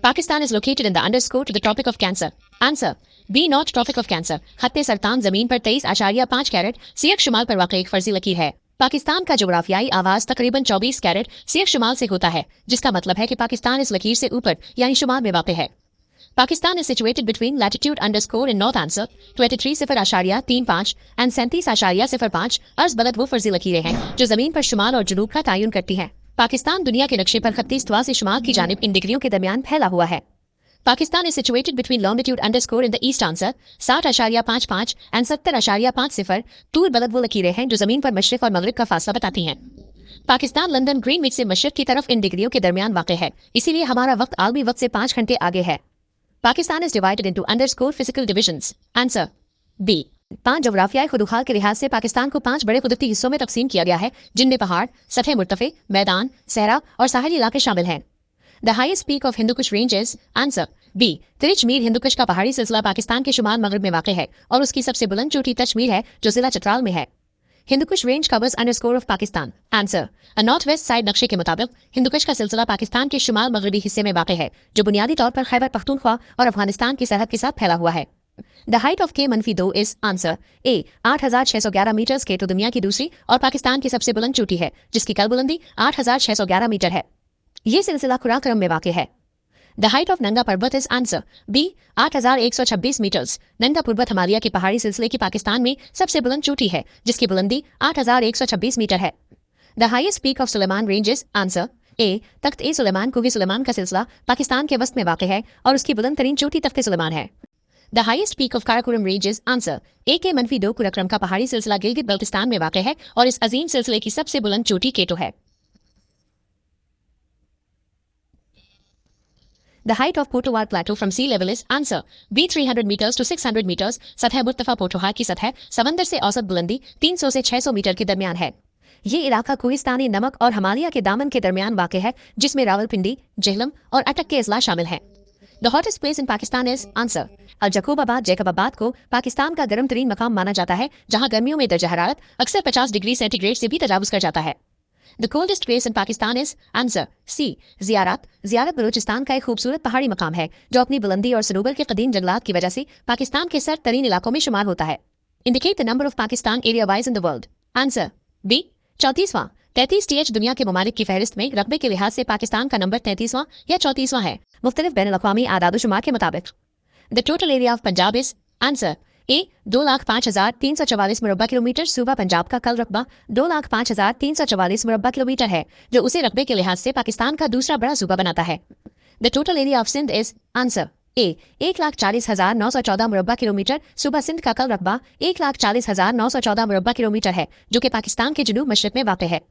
Pakistan is located in the underscore to the Tropic of Cancer. Answer B. North Tropic of Cancer. खत्ते सरतान जमीन पर 23.5 carat Siyaka शुमाल पर वाक़ एक फर्जी लकीर है। पाकिस्तान का जोग्राफियाई आवाज तकरीबन 24 कैरेट सियक शुमाल से होता है, जिसका मतलब है कि पाकिस्तान इस लकीर से ऊपर यानी शुमाल में वाक़ है। Pakistan is situated between latitude underscore in north answer 23.35 and 37.05। अर्ज बलद वो फर्जी लकीरें हैं जो जमीन पर शुमाल और जुनूब का तयन करती हैं। पाकिस्तान दुनिया के नक्शे पर खत्ती इस्तवा से शुमाल की जानिब इन डिग्रियों के दरमियान फैला हुआ है। Pakistan is situated between longitude underscore in the east answer 60.55 and 70.50। तूल बलद वो लकीरें हैं जो जमीन पर मशरिक और मगरिब का फासला बताती हैं। पाकिस्तान लंदन ग्रीनविच से मशरिक की तरफ इन डिग्रियों के दरमियान वाक़ है, इसीलिए हमारा वक्त आलमी वक्त से 5 घंटे आगे है। Pakistan is divided into underscore physical divisions. Answer B. 5 जोग्राफियाई खुदुखाल के लिहाज से पाकिस्तान को 5 बड़े कुदरती हिस्सों में तकसीम किया गया है, जिनमें पहाड़, सतह मुर्तफे, मैदान, सहरा और साहिली इलाके शामिल हैं। The highest peak of Hindukush range is answer B. Tirichmir Hindukush का पहाड़ी सिलसिला पाकिस्तान के शुमाल मगरब में वाक़ है और उसकी सबसे बुलंद चोटी तचमीर है जो जिला चतराल में है। Hindu Kush range covers underscore of Pakistan. Answer a north west side नक्शे के मुताबिक हिंदुकुश का सिलसिला पाकिस्तान के शुमाल मगरबी हिस्से में वाक़ है, जो बुनियादी तौर पर खैबर पख्तूनख्वा और अफगानिस्तान की सरहद के साथ फैला हुआ है। The height of K-2 is answer A 8,611 metre. के तो दुनिया की दूसरी और पाकिस्तान की सबसे बुलंद चोटी है, जिसकी कल बुलंदी 8,611 मीटर है। ये सिलसिला खुराक्रम में वाक़ है। द हाइट ऑफ नंगा पर्वत इज आंसर बी 8,126 मीटर्स। नंगा पर्वत हिमालय के पहाड़ी सिलसिले की पाकिस्तान में सबसे बुलंद चोटी है, जिसकी बुलंदी 8,126 मीटर है। The highest peak of Sulaiman range is answer A Takht e Sulaiman. कुवी सुलेमान का सिलसिला पाकिस्तान के वस्त में वाक़ है और उसकी बुलंद तरीन चोटी तख्त सुलेमान है। The highest peak of Karakoram range is answer A K-2 कुरक्रम का पहाड़ी सिलसिला गिलगित बल्तिस्तान में वाक़ है और इस अजीम सिलसिले की सबसे बुलंद चोटी केटो है। The height of Potowar Plateau from sea level is answer B 300 meters to 600 meters। सतह मुर्तफा पोटोहार की सतह समंदर से औसत बुलंदी 300 से 600 मीटर के दरमियान है। ये इलाका कोहिस्तानी नमक और हिमालय के दामन के दरमियान वाक़ है, जिसमें रावलपिंडी, जेहलम और अटक के अजला शामिल हैं। The hottest place in Pakistan is answer A Jacobabad को पाकिस्तान का गर्म तरीन मकाम माना जाता है, जहाँ गर्मियों में दर्जा हरारत अक्सर 50 डिग्री सेंटीग्रेड से भी तजावुज़ कर जाता है। The coldest place in Pakistan is answer C Ziarat Balochistan का एक खूबसूरत पहाड़ी मकाम है, जो अपनी बुलंदी और सनूबर के कदीम जंगलात की वजह से पाकिस्तान के सर्द तरीन इलाकों में शुमार होता है। Indicate the number of Pakistan area wise in the world. Answer B 34वां। 33 TH दुनिया के ममालिक की फहरिस्त में रकबे के लिहाज से पाकिस्तान का नंबर 33वां या 34वां है, मुख्तलिफ बैनुल-अक़वामी आदाद-ओ-शुमार के मुताबिक। The total area of Punjab is answer ए 2,05,344 मुरब्बा किलोमीटर। सूबा पंजाब का कल रकबा 2,05,344 मुरब्बा किलोमीटर है, जो उसे रकबे के लिहाज से पाकिस्तान का दूसरा बड़ा सूबा बनाता है। The total area of Sindh is answer A 1,40,914 मुरब्बा किलोमीटर। सूबा सिंध का कल रकबा 1,40,914 मुरब्बा किलोमीटर है, जो कि पाकिस्तान के जुनूब मशरिक में वाक़ है।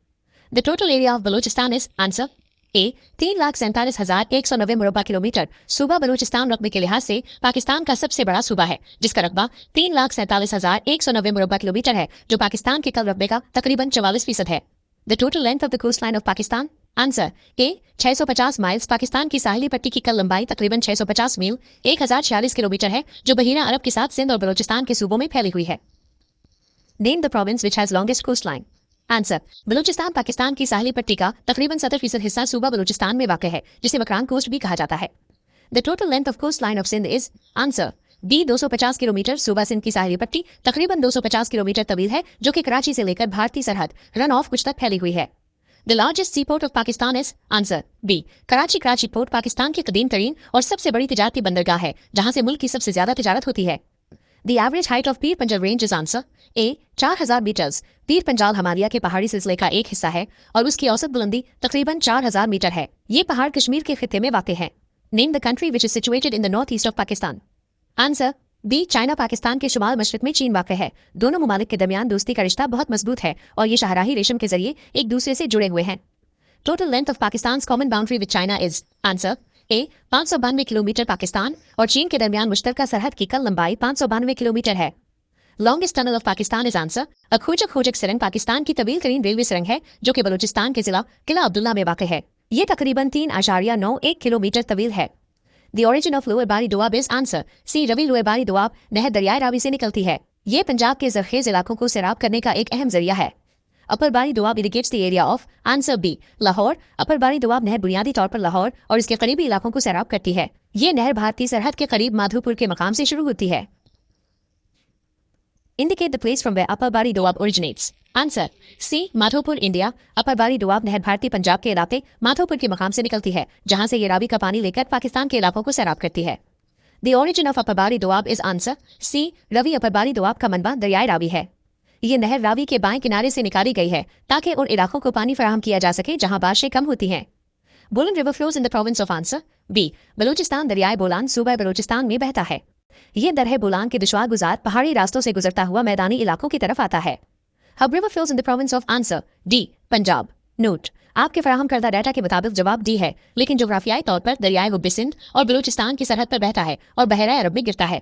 The total area of Balochistan is answer ए 3,47,190 मुरब्बा किलोमीटर। सूबा बलूचिस्तान रकबे के लिहाज से पाकिस्तान का सबसे बड़ा सूबा है, जिसका रकबा 3,47,190 मुरब्बा किलोमीटर है, जो पाकिस्तान के कल रकबे का तकरीबन 44% है। The total length of the coast line of Pakistan answer A 650 miles. Pakistan की साहिली पट्टी की कल लंबाई तकरीबन 650 मील 1,046 किलोमीटर है, जो बहीरा अरब के साथ सिंध और बलूचिस्तान के सूबों में फैली हुई है। Name the province which has longest coast line. Answer Balochistan Pakistan की साहिली पट्टी का तकरीबन 70% हिस्सा सूबा बलूचिस्तान में वाक़ है, जिसे मकरान कोस्ट भी कहा जाता है। The total length of coast line of Sindh is answer B 250 kilometre. सूबा सिंध की साहिली पट्टी तकरीबन 250 किलोमीटर तवील है, जो कि कराची से लेकर भारतीय सरहद रन ऑफ कुछ तक फैली हुई है। The largest sea port of Pakistan is answer B Karachi port Pakistan की कदीम तरीन और सबसे बड़ी तिजारती बंदरगाह है, जहाँ से मुल्क की सबसे ज्यादा तिजारत होती है। The average height of Pir Panjal range is answer A 4,000 metres. Pir Panjal Himalaya के पहाड़ी सिलसिले का एक हिस्सा है और उसकी औसत बुलंदी तकरीबन 4,000 मीटर है। ये पहाड़ कश्मीर के खित्ते में वाक़ है। Name the country which is situated in the north east of Pakistan. Answer B China. Pakistan के शुमाल मशरिक में चीन वाक़ है। दोनों ममालिक के दरमियान दोस्ती का रिश्ता बहुत मजबूत है और ये शाहराही रेशम के जरिए एक दूसरे से जुड़े हुए हैं। Total length of Pakistan common boundary with China is answer A 592 kilometre. Pakistan और चीन के दरमियान मुश्तरका सरहद की कल लंबाई 592 किलोमीटर है। Longest tunnel of Pakistan is answer a Khojak सुरंग। पाकिस्तान की तवील तरीन रेलवे सुरंग है, जो कि बलूचिस्तान के जिला किला अब्दुल्ला में वाक़ है। ये तकरीबन 3.91 किलोमीटर तवील है। The origin of lower Bari Doab is answer C Ravi. Lower Bari Doab नहर दरियाए रावी से निकलती है। ये पंजाब के ज़रखेज़ इलाकों को सैराब करने का एक अहम जरिया है। Upper Bari Doab irrigates the area of answer B Lahore. Upper Bari Doab नहर बुनियादी तौर पर लाहौर और इसके करीबी इलाकों को सैराब करती है। ये नहर भारतीय सरहद के करीब माधोपुर के मकाम से शुरू होती है। Indicate the place from where Upper Bari Doab originates. Answer C. Madhopur India. Upper Bari Doab नहर भारतीय पंजाब के इलाके माधोपुर के मकाम से निकलती है, जहां से ये रावी का पानी लेकर पाकिस्तान के इलाकों को सैराब करती है। The origin of Upper Bari Doab is answer C. Ravi. अपर बारी दोआब का मनबा दरियाए रावी है। ये नहर रावी के बाएं किनारे से निकाली गई है ताकि उन इलाकों को पानी फराहम किया जा सके जहां बारिशें कम होती हैं। Bolan river flows in the province of answer B Balochistan. दरियाए बोलान सूबा बलूचिस्तान में बहता है। ये दरह बोलान के दुश्वार गुजार पहाड़ी रास्तों से गुजरता हुआ मैदानी इलाकों की तरफ आता है। Hub river flows in the province of answer D Punjab. Note, आपके फराहम करदा डाटा के मुताबिक जवाब डी है, लेकिन जोग्राफियाई तौर पर दरियाए हुब्बी सिंध और बलूचिस्तान की सरहद पर बहता है और बहरा अरब में गिरता है।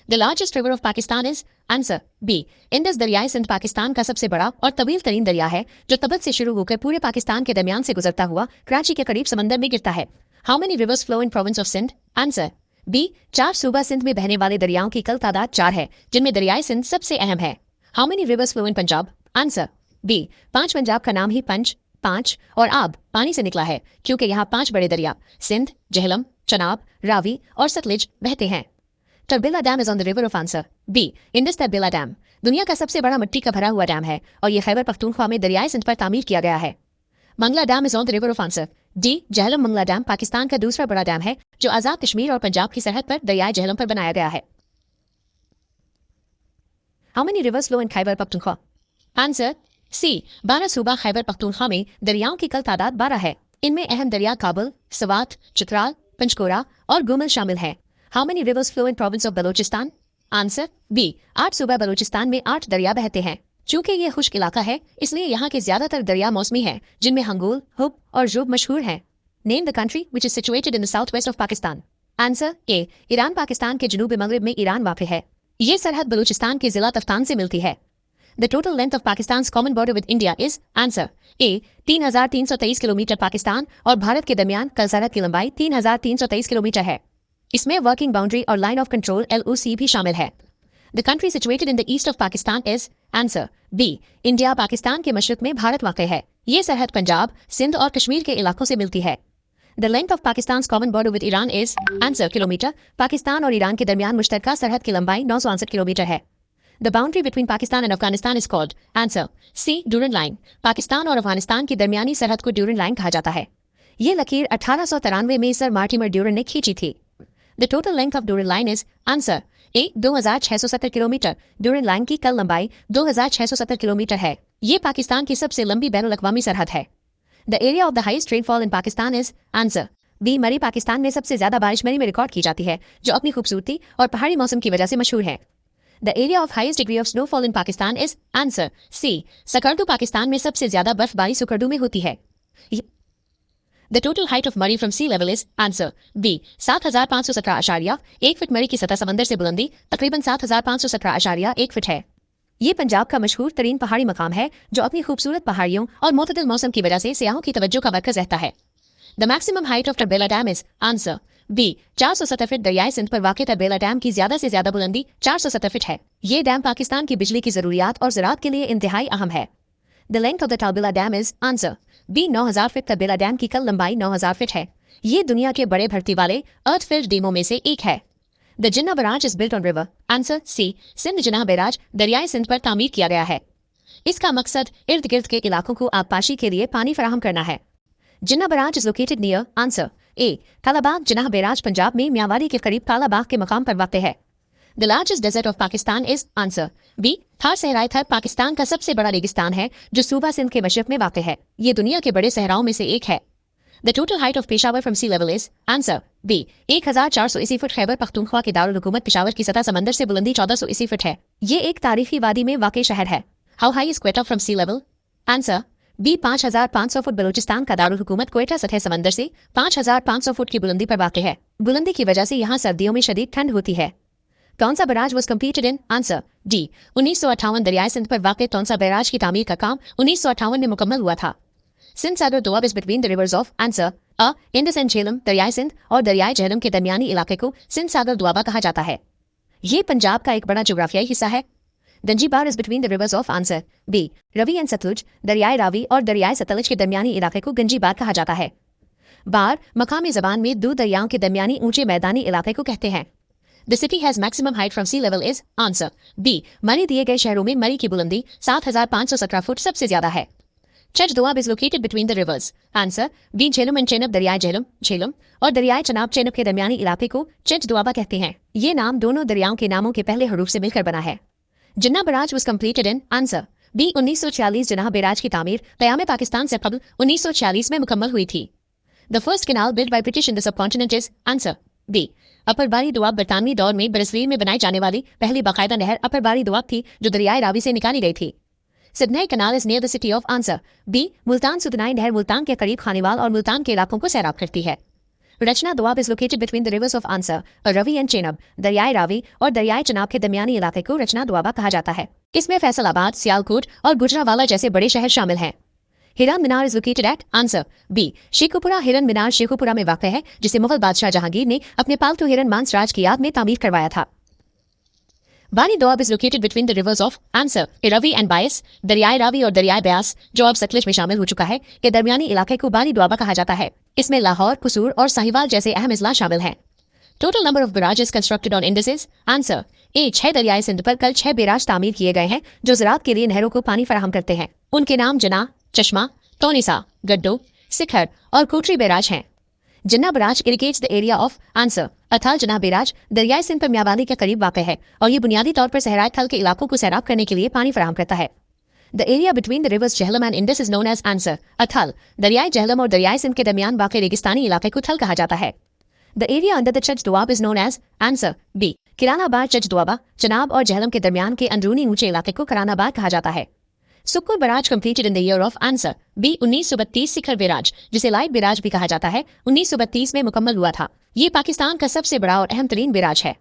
The largest river of Pakistan is answer B Indus. दरियाए सिंध पाकिस्तान का सबसे बड़ा और तवील तरीन दरिया है जो तबत से शुरू होकर पूरे पाकिस्तान के दरमियान से गुजरता हुआ कराची के करीब समंदर में गिरता है। How many rivers flow in province of Sindh? Answer B 4। सूबा सिंध में बहने वाले दरियाओं की कल तादाद 4 है, जिनमें दरियाए सिंध सबसे अहम है। How many rivers flow in Punjab? Answer B 5। Punjab का नाम ही पंच 5 और आब पानी से निकला है, क्योंकि यहाँ 5 बड़े दरिया सिंध, जहलम, चनाब, रावी और सतलुज बहते हैं। Tarbela dam is on the river of answer B Indus. Tarbela dam दुनिया का सबसे बड़ा मिट्टी का भरा हुआ डैम है और ये खैबर पख्तूनख्वा में दरियाए सिंध पर तामीर किया गया है। Mangla dam is on the river of answer D Jhelum. Mangla dam Pakistan का दूसरा बड़ा डैम है जो आजाद कश्मीर और पंजाब की सरहद पर दरियाए जहलम पर बनाया गया है। How many rivers flow in Khyber Pakhtunkhwa? Answer C 12। सूबा खैबर पख्तूनख्वा में दरियाओं की कल तादाद 12 है। इनमें अहम दरिया काबुल, सवात, चित्राल, पंचकोरा और गुमल शामिल हैं। How many rivers flow in province of Balochistan? Answer B 8। सूबा बलोचिस्तान में 8 दरिया बहते हैं। चूंकि ये खुश्क इलाका है, इसलिए यहाँ के ज्यादातर दरिया मौसमी हैं, जिनमें हंगूल, हुब और जुब मशहूर हैं। Name the country which is situated in the south west of Pakistan. Answer A Iran. Pakistan के जनूब मगरिब में ईरान वाक़ है। ये सरहद बलूचिस्तान के जिला तफ्तान से मिलती है। The total length of Pakistan common border with India is answer A 3323 kilometre. Pakistan और भारत के दरमियान कल सरहद की लंबाई 3323 किलोमीटर है। इसमें वर्किंग बाउंड्री और लाइन ऑफ कंट्रोल LOC भी शामिल है। The country situated in the east of Pakistan is answer B India. Pakistan के मशरक में भारत वाक़ है। ये सरहद पंजाब, सिंध और कश्मीर के इलाकों से मिलती है। The length of Pakistan common border with Iran is answer kilometre. Pakistan और ईरान के दरमियान मुश्तरका सरहद की लंबाई 968 किलोमीटर है। The boundary between Pakistan and Afghanistan is called answer C Durand line. Pakistan और अफगानिस्तान की दरमियानी सरहद को ड्यूरन लाइन कहा जाता है। ये लकीर 1893 में सर मार्टिमर ड्यूरन ने खींची थी। The total length of Durand line is answer A 2670 kilometre. Durand line की कल लंबाई 2670 किलोमीटर है। ये पाकिस्तान की सबसे लंबी बैनुल-अक़वामी सरहद है। The area of the highest rainfall in Pakistan is answer B Murree. Pakistan में सबसे ज्यादा बारिश मरी में रिकॉर्ड की जाती है, जो अपनी खूबसूरती और पहाड़ी मौसम की वजह से मशहूर है। The area of highest degree of snowfall in Pakistan is answer C Skardu. Pakistan में सबसे ज्यादा बर्फबारी सुकर्दू में होती है। The total height of Murree from sea level is answer B 7517.1 feet. Murree की सतह समंदर से बुलंदी तकरीबन 7517.1 फीट है। ये पंजाब का मशहूर तरीन पहाड़ी मकाम है जो अपनी खूबसूरत पहाड़ियों और मोतदिल मौसम की वजह से सियाहों की तवज्जो का मरकज रहता है। The maximum height of Tarbela dam is answer B 470 feet. दरियाए सिंध पर वाक़ तरबेला डैम की ज्यादा से ज्यादा बुलंदी 470 फीट है। ये डैम पाकिस्तान की बिजली की जरूरियात और ज़राअत के लिए इंतहाई अहम है। The length of the Tarbela dam is answer B 9000 feet. Tarbela dam की कल लंबाई 9000 फीट है। ये दुनिया के बड़े भर्ती वाले अर्थ फिल्ड डैमों में से एक है। The Jinnah barrage is built on river answer C Sindh. Jinnah barrage दरियाए सिंध पर तामीर किया गया है। इसका मकसद इर्द गिर्द के इलाकों को आबपाशी के लिए पानी फराहम करना है। Jinnah barrage is located near answer A Kalabagh. Jinnah barrage Punjab में मियांवारी के करीब कालाबाग के मकाम पर वाक़ है। The largest desert of Pakistan is answer B Thar सहराई। थार पाकिस्तान का सबसे बड़ा रेगिस्तान है जो सूबा सिंध के मशरक में वाक़ है। ये दुनिया के बड़े सहराओं में से एक है। The total height of Peshawar from sea level is answer B 1480 foot. Khyber Pakhtunkhwa के दारुल हुकूमत पेशावर की सतह समंदर से बुलंदी 1480 फुट है। ये एक तारीखी वादी में वाक़ शहर है। How high is Quetta from sea level? Answer B 5500 foot. Balochistan का दारुल हुकूमत क्वेटा सतह समंदर से 5500 फुट की बुलंदी पर वाक़ है। बुलंदी की वजह से यहाँ सर्दियों में शदीद ठंड होती है। कौन सा barrage was completed in? Answer D 1958। दरियाए सिंध पर वाक़ तौसा बैराज की तामीर का काम 1958 में मुकम्मल हुआ था। Sindh Sagar Doab is between the rivers of answer A Indus and Jhelum. दरियाए सिंध और दरियाए झेलम के दरमियानी इलाके को सिंध सागर दोआबा कहा जाता है। ये पंजाब का एक बड़ा जोग्राफियाई हिस्सा है। Ganji Bar is between the rivers of answer B Ravi and Sutlej. दरियाए रावी और दरियाए सतलुज के दरमियानी इलाके को गंजी बार कहा जाता है। बार मकामी जबान में दो दरियाओं के दरमियानी ऊंचे मैदानी इलाके को कहते हैं। The city has maximum height from sea level is answer B Murree. दिए गए शहरों में मरी की बुलंदी 7,517 फुट सबसे ज्यादा है। Chaj Doab is located between the rivers answer B Jhelum and Chenab. दरियाए झेलम झेलम और दरियाए चनाब चेनब के दरमियानी इलाके को चच दोआबा कहते हैं। ये नाम दोनों दरियाओं के नामों के पहले हरूफ से मिलकर बना है। Jinnah barrage was completed in answer B 1946। Jinnah barrage की तामीर क़याम पाकिस्तान से कबल 1946 में मुकम्मल हुई थी। The first canal built by British in the subcontinent is answer B Upper Bari Doab. बरतानवी दौर में बरसलीन में बनाई जाने वाली पहली बाकायदा नहर अपर बारी दोआब थी जो दरियाए रावी से निकाली गई थी। Sidhnai canal is near the city of answer B Multan. Sidhnai नहर मुल्तान के करीब खानेवाल और मुल्तान के इलाकों को सैराब करती है। Rachna Doab is located between the rivers of answer Ravi and Chenab. दरियाए रावी और दरियाए चनाब के दरमियानी इलाके को रचना दोआबा कहा जाता है। इसमें फैसलाबाद, सियालकोट और गुजरावाला जैसे बड़े शहर शामिल हैं। Hiran Minar is located at answer B Sheikhupura. Hiran Minar Sheikhupura में वाक़ है जिसे मुगल बादशाह जहांगीर ने अपने पालतू हिरन मांस राज की याद में तामीर करवाया था। Bari Doab is located between the rivers of answer Ravi and Beas. दरियाए रावी और दरियाए ब्यास जो अब सतलुज में शामिल हो चुका है के दरमियानी इलाके को बानी दोआबा कहा जाता है। इसमें लाहौर, कसूर और साहिवाल जैसे अहम अजला शामिल हैं। Total number of barrages constructed on Indus is answer A 6। दरियाए सिंध पर कल 6 बैराज तामीर किए गए हैं जो ज़राअत के लिए नहरों को पानी फराहम करते हैं। उनके नाम जना, चश्मा, टोनिसा, गड्डो, सिखर और कोटरी बैराज हैं। Jinnah barrage irrigates the area of answer Thal. Jinnah barrage दरियाए सिंध पर मियावाली के करीब वाक़ है और ये बुनियादी तौर पर सहराए थल के इलाकों को सैराब करने के लिए पानी फराहम करता है। The area between the rivers Jhelum and Indus is known as answer Thal. दरियाए जहलम और दरियाए सिंध के दरमियान वाक़ रेगिस्तानी इलाके को थल कहा जाता है। The area under the Chaj Doab is known as answer B Kiranabad. Chaj Doaba Chenab और जहलम के दरमियान के अंदरूनी ऊंचे इलाके को किरानाबाद कहा जाता है। Sukkur barrage completed in the year of answer B 1932। Sukkur barrage जिसे लाइट बैराज भी कहा जाता है 1932 में मुकम्मल हुआ था। ये पाकिस्तान का सबसे बड़ा और अहम तरीन बैराज है।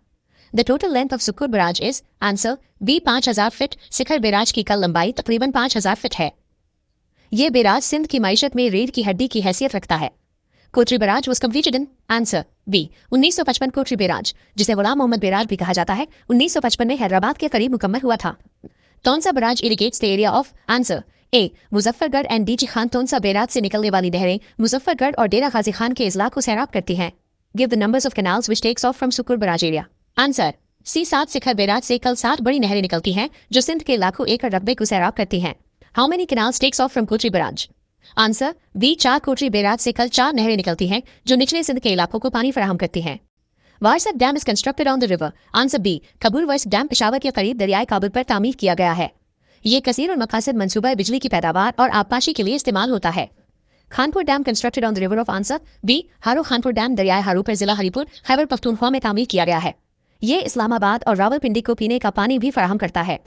The total length of Sukkur barrage is answer B 5000 feet. Sukkur barrage की कल लंबाई तकरीबन 5000 फीट है। ये बैराज सिंध की मैशत में रीढ़ की हड्डी की हैसियत रखता है। Kotri barrage was completed in answer B 1955। Kotri barrage जिसे गुलाम मोहम्मद बैराज भी कहा जाता है 1955 में हैदराबाद के करीब मुकम्मल हुआ था। Taunsa barrage irrigates the area of answer A Muzaffargarh and DG Khan. Taunsa barrage से निकलने वाली नहरें मुजफ्फरगढ़ और डेरा गाजी खान के इजला को सैराब करती हैं। Give the numbers of canals which takes off from Sukkur barrage area answer C 7। Sukkur barrage से कल 7 बड़ी नहरें निकलती हैं जो सिंध के लाखों एकड़ रकबे को सैराब करती हैं। How many canals takes off from Kotri barrage answer B 4। Kotri barrage से कल 4 नहरें निकलती हैं जो निचले सिंध के इलाकों को पानी फराहम करती हैं। Warsak dam is constructed on the river answer B Kabul Warsak dam Peshawar के करीब दरियाए काबुल पर तामीर किया गया है। ये कसीर और मकासद मनसूबा बिजली की पैदावार और आबपाशी के लिए इस्तेमाल होता है। Khanpur dam constructed on the river of answer B Haro. Khanpur dam दरियाए हारू पर जिला हरीपुर खैबर पख्तूनख्वा में तामीर किया गया है। ये इस्लामाबाद और रावलपिंडी को पीने का पानी भी फराहम करता है।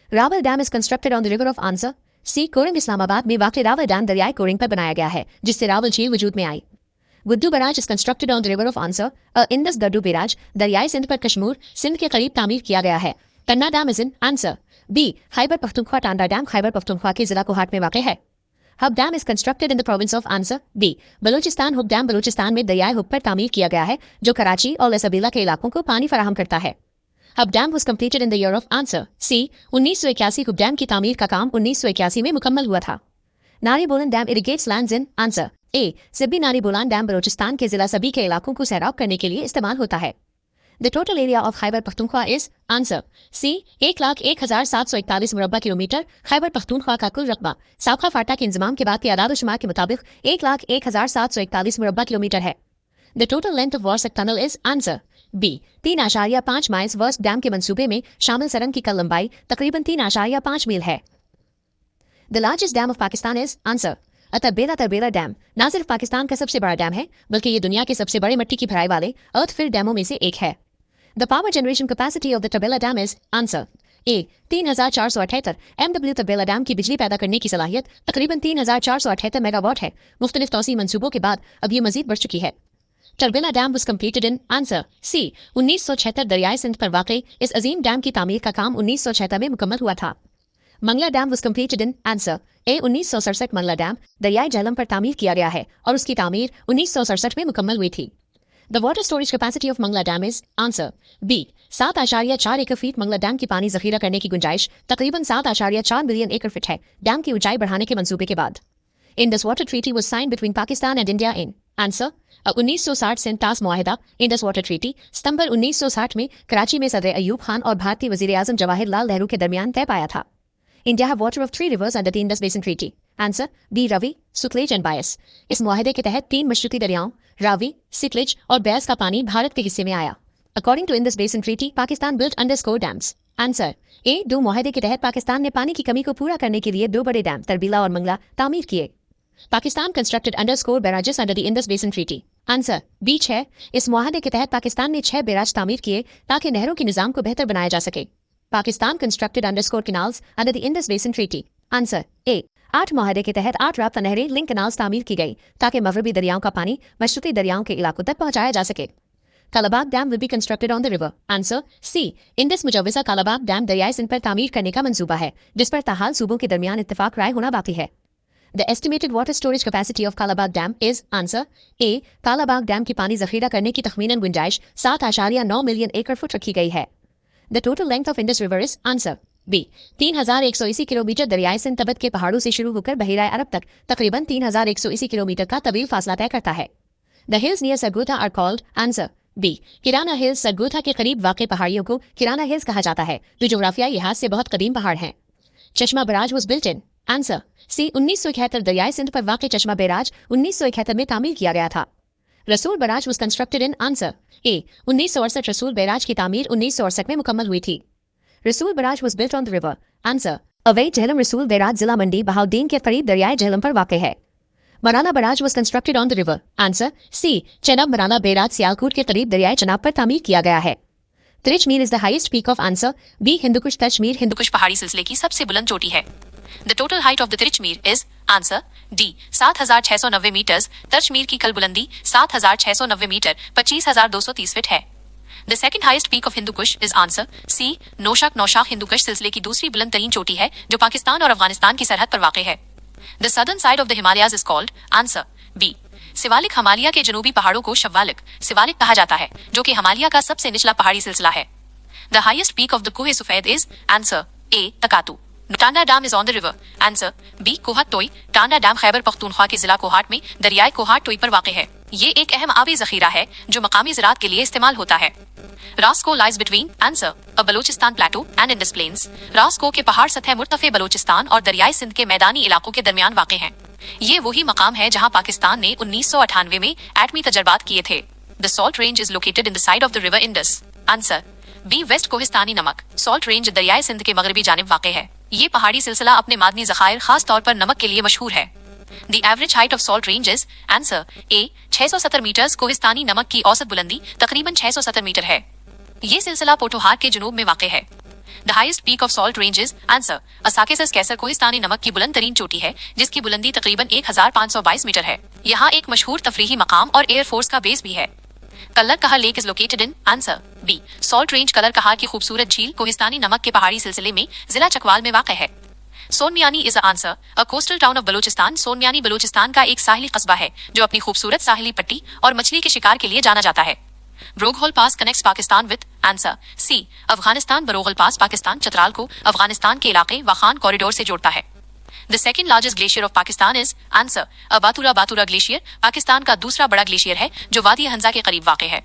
Rawal dam is constructed on the river of answer C Korang. Islamabad में वाक़ रावल डैम दरियाए कोरिंग पर बनाया गया है जिससे रावल झील वजूद में आई। Guddu barrage is constructed on the river of answer Indus. Guddu barrage दरियाए सिंध पर कश्मीर सिंध के करीब तामीर किया गया है। Tanda dam is in answer B Khyber Pakhtunkhwa. Tanda dam Khyber Pakhtunkhwa के जिला कोहाट में वाक़ है। Hub dam is constructed in the province of answer B Balochistan. Hub dam Balochistan में दरियाए हुब पर तामीर किया गया है जो कराची और लसबीला के इलाकों को पानी फराहम करता है। Hub dam was completed in the year of answer C 1981। Hub dam की तामीर का काम 1981 में मुकम्मल हुआ था। Nari Bolan dam irrigates lands in answer A Sibi. Nari Bolan dam Balochistan के जिला सभी के इलाकों को सैराब करने के लिए इस्तेमाल होता है। The total area of Khyber Pakhtunkhwa is answer C 1,01,741 मुरब्बा किलोमीटर। खैबर पख्तूनख्वा का कुल रकबा साखा फाटा के इंजमाम के बाद के आदाद-ओ-शुमार के मुताबिक 1,01,741 मुरब्बा किलोमीटर है। The total length of Warsak tunnel is answer B 3.5 miles. Warsak dam के मंसूबे में शामिल सरंग की कल लंबाई तकरीबन 3.5 मील है। The largest dam of Pakistan is answer Tarbela dam न सिर्फ पाकिस्तान का सबसे बड़ा डैम है बल्कि ये दुनिया के सबसे बड़े मिट्टी की भराई वाले अर्थ फिल डैमों में से एक है। The power generation capacity of the Tarbela dam is answer A 3,478 MW। Tarbela dam की बिजली पैदा करने की सलाहियत तकरीबन 3,478 मेगावाट है। मुख्तलिफ तौसी मंसूबों के बाद अब ये मजीद बढ़ चुकी है। Tarbela dam was completed in answer C 1976। दरियाए सिंध पर वाक़ इस अजीम डैम की तामीर का काम 1976 में मुकम्मल हुआ था। Mangla dam was completed in answer A 1967। Mangla dam दरियाए झेलम पर तामीर किया गया है और उसकी तामीर 1967 में मुकम्मल हुई थी। The water storage capacity of Mangla dam is answer B 7.4 acre feet. Mangla dam की पानी जखीरा करने की गुंजाइश तकरीबन 7.4 मिलियन एकड़ फीट है डैम की ऊंचाई बढ़ाने के मंसूबे के बाद। Indus water treaty was signed between Pakistan and India in answer 1960 से टास मुआहिदा। इंडस वाटर ट्रीटी सितंबर 1960 में कराची में सदर अयूब खान और भारतीय वजीर आजम जवाहरलाल नेहरू के दरमियान तय पाया था। India have water of 3 rivers under the Indus basin treaty answer B Ravi, Sutlej and Beas. इस मुआहिदे के तहत 3 मशरकी दरियाओं रावी, सितलेज और बैस का पानी भारत के हिस्से में आया। According to Indus basin treaty Pakistan built underscore dams answer A 2 मुआहिदे के तहत पाकिस्तान ने पानी की कमी को पूरा करने के लिए 2 बड़े डैम तरबीला और मंगला तामीर किए। Pakistan constructed underscore barrages under the Indus basin treaty answer B 6। इस मुआहदे के तहत पाकिस्तान ने 6 बैराज तामीर किए ताकि नहरों के निजाम को बेहतर बनाया जा सके। Pakistan constructed underscore canals under the Indus basin treaty answer A 8 मुआहदे के तहत 8 राब्ता नहरें लिंक कैनाल्स तामीर की गई ताकि मगरबी दरियाओं का पानी मशरकी दरियाओं के इलाकों तक पहुंचाया जा सके। Kalabagh dam will be constructed on the river answer C. Indus मुजव्वजा कालाबाग डैम दरियाए सिंध पर तामीर करने का मंसूबा है जिस पर ताहाल सूबों के दरमियान इत्तेफाक राय होना बाकी है। The estimated water storage capacity of Kalabag Dam is answer A. Kalabagh dam की पानी जखीरा करने की तखमीनन गुंजाइश 7.9 मिलियन एकड़ फुट रखी गई है। The total length of Indus River is answer B. 3180 kilometre दरियाए सिंध तबत के पहाड़ों से शुरू होकर बहिराए अरब तक तकरीबन 3180 किलोमीटर का तवील फासला तय करता है। The hills near Sargota are called answer B. Kirana hills. Sargodha के करीब वाक़ पहाड़ियों को किराना हिल्स कहा जाता है जो जोग्राफियाई लिहाज से बहुत कदीम पहाड़ हैं। Chashma barrage was built in answer C 1971 दरियाए सिंध पर वाक़ चश्मा बैराज 1971 में तामीर किया गया था। रसूल barrage was constructed in answer ए 1968। रसूल बैराज की तामीर 1968 में मुकम्मल हुई थी। रसूल barrage was built on the river answer अवै झेलम। रसूल बैराज जिला मंडी बहाउद्दीन के करीब दरियाए झेलम पर वाक़ है। Marala barrage was constructed on the river answer C. Chenab Marala barrage Sialkot के करीब दरियाए चनाब पर तामीर किया गया है। Tirich Mir is the highest peak of answer B. Hindu Kush. Tirich Mir Hindu Kush पहाड़ी सिलसिले की सबसे बुलंद चोटी है। The total height of the Tiruchmir is answer D 7690 metres. Tirich Mir की कल बुलंदी 7690 मीटर 25230 फीट है। The second highest peak of Hindu Kush is answer C Noshaq. Noshaq Hindu Kush सिलसिले की दूसरी बुलंद तरीन चोटी है जो पाकिस्तान और अफगानिस्तान की सरहद पर वाक़ है। The southern side of the Himalayas is called answer B Siwalik. Himalaya के जनूबी पहाड़ों को शवालिक सिवालिक कहा जाता है जो कि हिमालय का सबसे निचला पहाड़ी सिलसिला है। The highest peak of the Kuh Sufed is answer A Takatu. Tanda dam is on the river answer B Kohat Toi. Tanda dam Khyber Pakhtunkhwa के जिला कोहाट में दरियाए कोहाट टोई पर वाक़ है। ये एक अहम आबी जखीरा है जो मकामी ज़राअत के लिए इस्तेमाल होता है। Rasko lies between answer A Balochistan plateau and Indus plains. Rasko के पहाड़ सतह मुर्तफे बलोचिस्तान और दरियाए सिंध के मैदानी इलाकों के दरमियान वाक़ हैं। ये वही मकाम है जहाँ पाकिस्तान ने 1998 में एटमी तजर्बात किए थे। The salt range is located in the side of the river Indus answer B west Kohistani Namak. Salt range दरियाए Sindh के मगरबी जानिब वाक़ है। ये पहाड़ी सिलसिला अपने मादनी ज़खायर खास तौर पर नमक के लिए मशहूर है। The average height of salt range is answer A 670 metres. कोहिस्तानी नमक की औसत बुलंदी तकरीबन 670 मीटर है। ये सिलसिला पोटोहार के जुनूब में वाक़ है। The highest peak of salt range is answer Sakesar. Kohistani नमक की बुलंद तरीन चोटी है जिसकी बुलंदी तकरीबन 1522 मीटर है। यहाँ एक मशहूर तफरीही मकाम और एयरफोर्स का बेस भी है। Kallar Kahar lake is located in answer B salt range. Kallar Kahar की खूबसूरत झील कोहिस्तानी नमक के पहाड़ी सिलसिले में जिला चकवाल में वाक़ है। Sonmiani is answer a coastal town of Balochistan. Sonmiani Balochistan का एक साहिली कस्बा है जो अपनी खूबसूरत साहिली पट्टी और मछली के शिकार के लिए जाना जाता है। Broghil pass connects Pakistan with answer C Afghanistan. Broghil pass Pakistan Chitral को अफगानिस्तान के इलाके वाखान कॉरिडोर से जोड़ता है। The second largest glacier of Pakistan is answer A Batura. Batura glacier Pakistan का दूसरा बड़ा ग्लेशियर है जो वादी हंजा के करीब वाक़ है।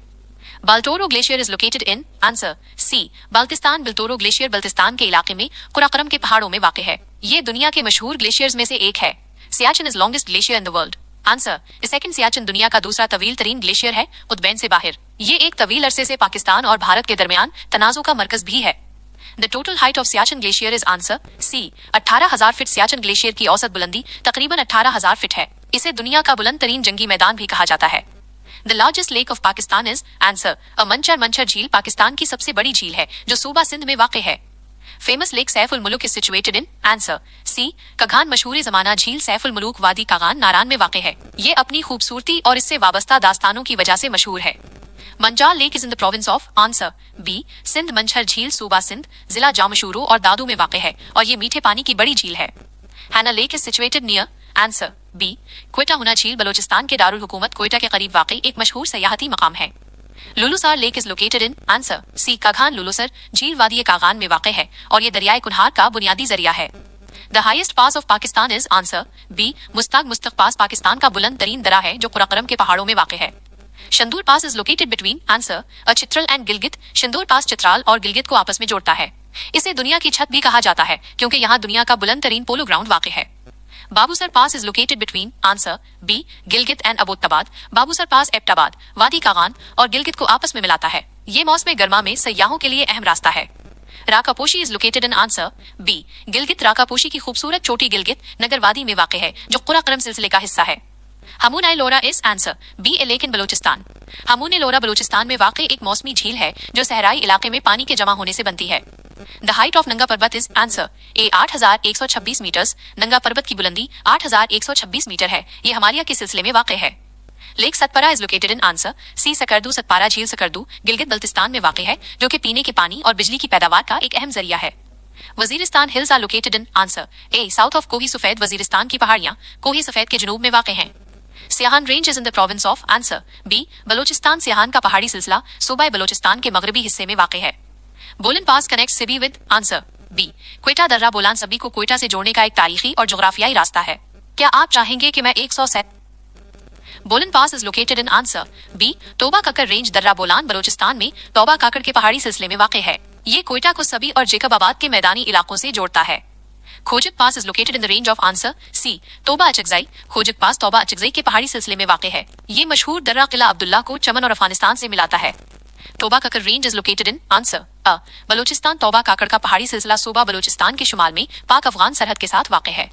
Baltoro glacier is located in answer C Baltistan. Baltoro glacier Baltistan के इलाके में कुराकरम के पहाड़ों में वाक़ है। ये दुनिया के मशहूर ग्लेशियर्स में से एक है। Siachen is longest glacier in the world answer second. Siachen दुनिया का दूसरा तवील तरीन ग्लेशियर है कुतबैन से बाहर। ये एक तवील अरसे से पाकिस्तान और भारत के दरमियान तनाज़ो का मरकज भी है। The total height of Siachen glacier is answer C 18,000 feet. Siachen glacier की औसत बुलंदी तकरीबन 18,000 फीट है। इसे दुनिया का बुलंद तरीन जंगी मैदान भी कहा जाता है। The largest lake of Pakistan is answer A Manchar. Manchar झील पाकिस्तान की सबसे बड़ी झील है जो सूबा सिंध में वाक़ है। Famous lake Saiful Muluk is situated in answer C Kaghan. मशहूर जमाना झील सैफुल मुलुक वादी कागान नारान में वाक़ है। ये अपनी खूबसूरती और इससे वाबस्ता दास्तानों की वजह से मशहूर है। Manchar lake is in the province of answer B Sindh. Manchar झील सूबा सिंध जिला जामशूरो और दादू में वाक़ है और ये मीठे पानी की बड़ी झील है। Hanna lake is situated near answer B Quetta Hanna झील बलोचिस्तान के दारुल हुकूमत क्वेटा के करीब वाक़ई एक मशहूर सयाहती मकाम है। Lulusar lake is located in answer C Kaghan Lulusar झील वादी कागान में वाक़ है और ये दरियाए कुनहार का बुनियादी जरिया है। The highest pass of Pakistan is answer B Mustagh pass Pakistan का बुलंद तरीन दरा है जो कुराकरम के पहाड़ों में वाक़ है। Shandur pass is located between answer A Chitral and Gilgit Shandur pass Chitral और गिलगित को आपस में जोड़ता है। इसे दुनिया की छत भी कहा जाता है क्योंकि यहाँ दुनिया का बुलंद तरीन पोलो ग्राउंड वाक़ है। Babusar pass is located between answer B Gilgit and Abbottabad Babusar pass Abbottabad वादी कागान और गिलगित को आपस में मिलाता है। ये मौसम गर्मा में सयाहों के लिए अहम रास्ता है। Rakaposhi is located in answer B Gilgit Rakaposhi की खूबसूरत चोटी गिलगित नगर वादी में वाक़ है जो कुराकरम सिलसिले का हिस्सा है। Hamun e Lora is answer B a lake in Balochistan Hamun e Lora Balochistan में वाक़ एक मौसमी झील है जो सहराई इलाके में पानी के जमा होने से बनती है। द हाइट ऑफ नंगा पर्वत इज आंसर ए 8,126 मीटर्स नंगा पर्वत की बुलंदी 8,126 मीटर है। ये हिमालय के सिलसिले में वाक़ है। Lake Satpara is located in answer C Skardu Satpara झील सकरदू गिलगित बल्तिस्तान में वाक़ है जो कि पीने के पानी और बिजली की पैदावार का एक अहम जरिया है। Waziristan hills are located in answer A south of Kohi Safed Waziristan की पहाड़ियां कोही सफेद के जुनूब में वाक़ हैं। Siahan range is in the province of answer B Balochistan Siahan का पहाड़ी सिलसिला सूबा बलोचिस्तान के मगरबी हिस्से में वाक़ है। Bolan pass connect Sibi with answer B Quetta दर्रा बोलान सभी को क्वेटा से जोड़ने का एक तारीखी और जोग्राफियाई रास्ता है। क्या आप चाहेंगे कि मैं 100 Bolan pass is located in answer B Toba Kakar range दर्रा बोलान बलोचिस्तान में तोबा काकर के पहाड़ी सिलसिले में वाक़ है। ये क्वेटा को सभी और जेकबाबाद के मैदानी इलाकों से जोड़ता है। Khojak pass is located in the range of answer C Toba Achakzai खोजक पास तोबा अचकजाई के पहाड़ी सिलसिले में वाक़ है। ये मशहूर दर्रा किला अब्दुल्ला को चमन और अफगानिस्तान से मिलाता है। Toba Kakar range is located in answer A Balochistan Toba Kakar का पहाड़ी सिलसिला सूबा बलोचिस्तान के शुमाल में पाक अफगान सरहद के साथ वाक़ है।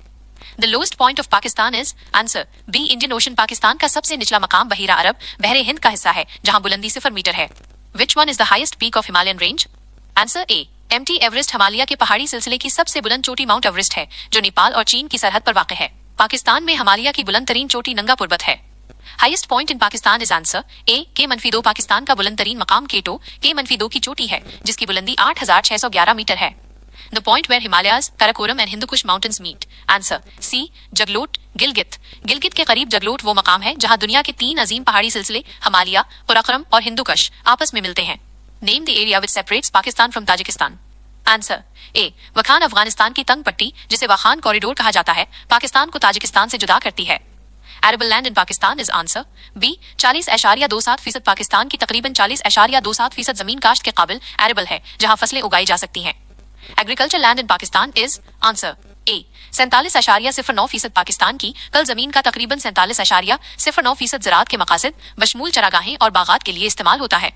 The lowest point of Pakistan is answer B Indian Ocean Pakistan का सबसे निचला मकाम बहीरा अरब बहरे हिंद का हिस्सा है जहां बुलंदी 0 मीटर है। Which one is the highest peak of Himalayan range answer A M T Everest Himalaya के पहाड़ी सिलसिले की सबसे बुलंद चोटी माउंट एवरेस्ट है जो नेपाल और चीन की सरहद पर वाक़ है। पाकिस्तान में हिमालय की बुलंद तरीन चोटी नंगा पर्वत है। Highest point in Pakistan is answer A के-2 पाकिस्तान का बुलंद तरीन मकाम केटो के-2 की चोटी है जिसकी बुलंदी 8,611 मीटर है। The point where Himalayas Karakoram and Hindu Kush mountains meet answer C Jaglot Gilgit Gilgit के करीब जगलोट वो मकाम है जहां दुनिया के 3 अजीम पहाड़ी सिलसिले हिमालय कराकोरम और हिंदुकुश आपस में मिलते हैं। Name the area which separates Pakistan from Tajikistan answer A Wakhan Afghanistan की तंग पट्टी जिसे वखान कॉरिडोर कहा जाता है पाकिस्तान को ताजिकिस्तान से जुदा करती है। Arable land in Pakistan is answer B 40.27% Pakistan की तकरीबन 40.27% जमीन काश्त के काबिल एरेबल है जहां फसलें उगाई जा सकती हैं। Agriculture land in Pakistan is answer ए 47.09% पाकिस्तान की कल जमीन का तकरीबन 47.09% ज़राअत के मकासद बशमूल चरागाहें और बागात के लिए इस्तेमाल होता है।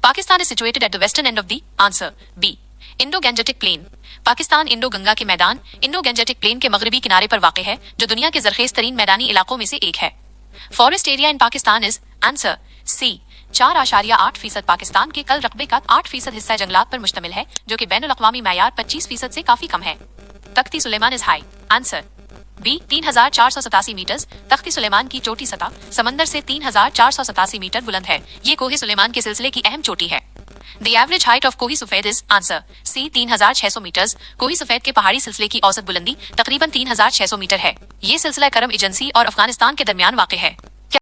Pakistan is situated at the western end of the answer B Indo Gangetic plain Pakistan Indo Ganga के मैदान इंडो गैंजेटिक प्लेन के मगरबी किनारे पर वाक़ है जो दुनिया के जरखेज तरीन मैदानी इलाकों में से एक है। Forest area in Pakistan is answer C 4.8% Pakistan के कल रकबे का 8% हिस्सा जंगलात पर मुश्तमिल है जो कि बैनुल अक़वामी मैयार 25% से काफी कम है। Takhti Sulaiman is high answer B 3,487 metre Takhti Sulaiman की चोटी सतह समंदर से 3,487 मीटर बुलंद है। ये कोहे सुलेमान के सिलसिले की अहम चोटी है। The average height of Kohi सफेद इज आंसर सी 3,600 मीटर्स कोही सफेद के पहाड़ी सिलसिले की औसत बुलंदी तकरीबन 3,600 मीटर है। ये सिलसिला करम एजेंसी और अफगानिस्तान के दरमियान वाक़ है।